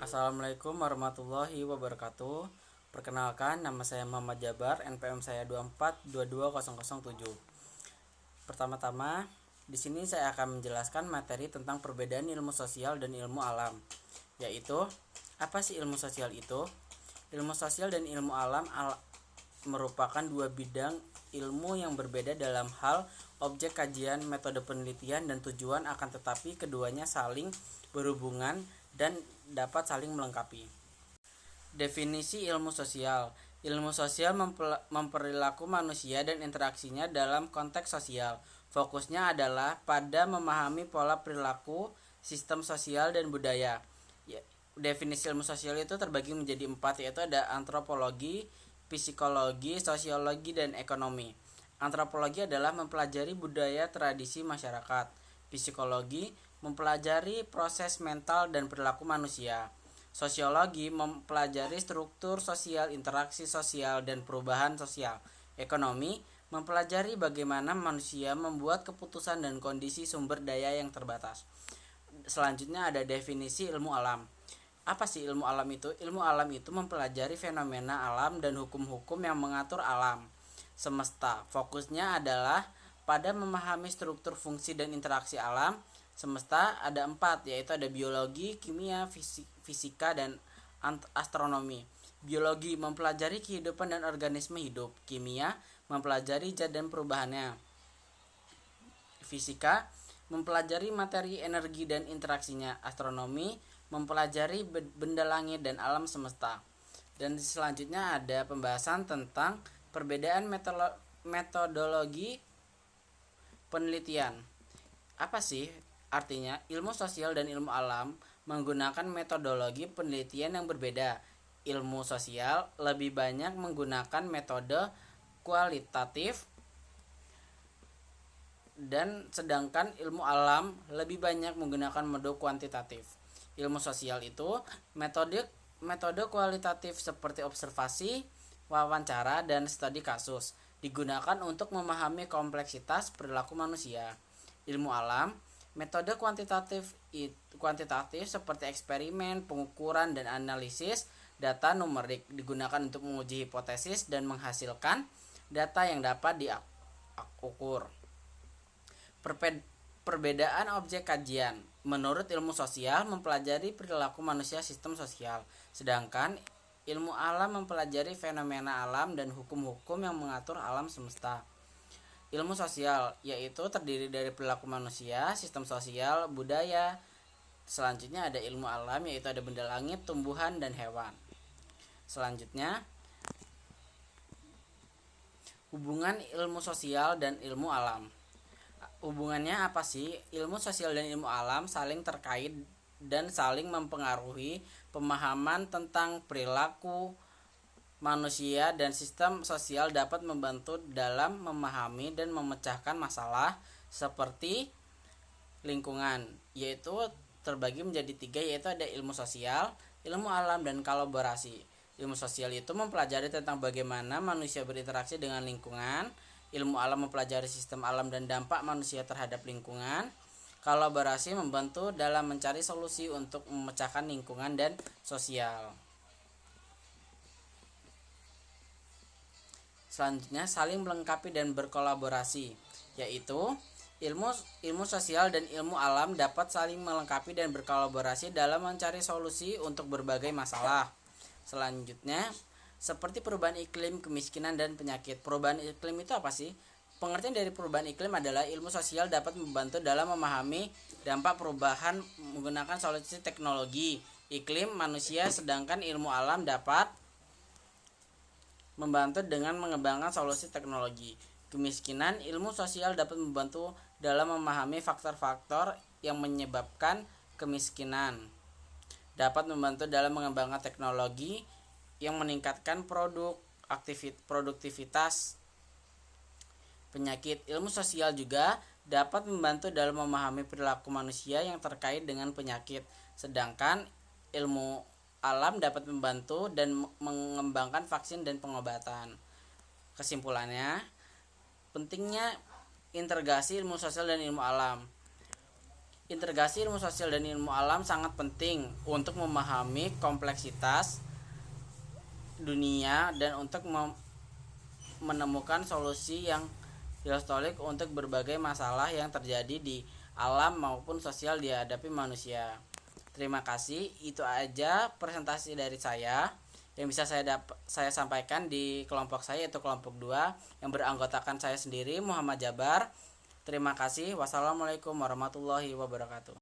Assalamualaikum warahmatullahi wabarakatuh. Perkenalkan, nama saya Muhammad Jabar, NPM saya 2422007. Pertama-tama, di sini saya akan menjelaskan materi tentang perbedaan ilmu sosial dan ilmu alam, yaitu apa sih ilmu sosial itu? Ilmu sosial dan ilmu alam merupakan dua bidang ilmu yang berbeda dalam hal objek kajian, metode penelitian, dan tujuan, akan tetapi keduanya saling berhubungan dan dapat saling melengkapi. Definisi ilmu sosial. Ilmu sosial memperilaku manusia dan interaksinya dalam konteks sosial. Fokusnya adalah pada memahami pola perilaku, sistem sosial, dan budaya. Definisi ilmu sosial itu terbagi menjadi 4, yaitu ada antropologi, psikologi, sosiologi, dan ekonomi. Antropologi adalah mempelajari budaya tradisi masyarakat. Psikologi mempelajari proses mental dan perilaku manusia. Sosiologi mempelajari struktur sosial, interaksi sosial, dan perubahan sosial. Ekonomi mempelajari bagaimana manusia membuat keputusan dan kondisi sumber daya yang terbatas. Selanjutnya ada definisi ilmu alam. Apa sih ilmu alam itu? Ilmu alam itu mempelajari fenomena alam dan hukum-hukum yang mengatur alam semesta. Fokusnya adalah pada memahami struktur, fungsi, dan interaksi alam semesta. Ada 4, yaitu ada biologi, kimia, fisika, dan astronomi. Biologi mempelajari kehidupan dan organisme hidup. Kimia mempelajari zat dan perubahannya. Fisika mempelajari materi, energi, dan interaksinya. Astronomi mempelajari benda langit dan alam semesta. Dan selanjutnya ada pembahasan tentang perbedaan metodologi penelitian. Apa sih artinya? Ilmu sosial dan ilmu alam menggunakan metodologi penelitian yang berbeda. Ilmu sosial lebih banyak menggunakan metode kualitatif, dan sedangkan ilmu alam lebih banyak menggunakan metode kuantitatif. Ilmu sosial itu metode kualitatif seperti observasi, wawancara, dan studi kasus digunakan untuk memahami kompleksitas perilaku manusia. Ilmu alam metode kuantitatif seperti eksperimen, pengukuran, dan analisis data numerik digunakan untuk menguji hipotesis dan menghasilkan data yang dapat diukur. Perbedaan objek kajian. Menurut ilmu sosial mempelajari perilaku manusia, sistem sosial, sedangkan ilmu alam mempelajari fenomena alam dan hukum-hukum yang mengatur alam semesta. Ilmu sosial yaitu terdiri dari perilaku manusia, sistem sosial, budaya. Selanjutnya ada ilmu alam, yaitu ada benda langit, tumbuhan, dan hewan. Selanjutnya, hubungan ilmu sosial dan ilmu alam. Hubungannya apa sih? Ilmu sosial dan ilmu alam saling terkait dan saling mempengaruhi pemahaman tentang perilaku manusia dan sistem sosial, dapat membantu dalam memahami dan memecahkan masalah seperti lingkungan, yaitu terbagi menjadi 3, yaitu ada ilmu sosial, ilmu alam, dan kolaborasi. Ilmu sosial itu mempelajari tentang bagaimana manusia berinteraksi dengan lingkungan. Ilmu alam mempelajari sistem alam dan dampak manusia terhadap lingkungan. Kolaborasi membantu dalam mencari solusi untuk memecahkan lingkungan dan sosial. Selanjutnya, saling melengkapi dan berkolaborasi, yaitu ilmu sosial dan ilmu alam dapat saling melengkapi dan berkolaborasi dalam mencari solusi untuk berbagai masalah. Selanjutnya, seperti perubahan iklim, kemiskinan, dan penyakit. Perubahan iklim itu apa sih? Pengertian dari perubahan iklim adalah ilmu sosial dapat membantu dalam memahami dampak perubahan menggunakan solusi teknologi iklim manusia, sedangkan ilmu alam dapat membantu dengan mengembangkan solusi teknologi. Kemiskinan, ilmu sosial dapat membantu dalam memahami faktor-faktor yang menyebabkan kemiskinan. Dapat membantu dalam mengembangkan teknologi yang meningkatkan produktivitas. Penyakit, ilmu sosial juga dapat membantu dalam memahami perilaku manusia yang terkait dengan penyakit, sedangkan ilmu alam dapat membantu dan mengembangkan vaksin dan pengobatan. Kesimpulannya, pentingnya integrasi ilmu sosial dan ilmu alam. Integrasi ilmu sosial dan ilmu alam sangat penting untuk memahami kompleksitas dunia dan untuk menemukan solusi yang holistik untuk berbagai masalah yang terjadi di alam maupun sosial dihadapi manusia. Terima kasih, itu aja presentasi dari saya yang bisa saya sampaikan di kelompok saya, yaitu kelompok 2 yang beranggotakan saya sendiri, Muhammad Jabar. Terima kasih. Wassalamualaikum warahmatullahi wabarakatuh.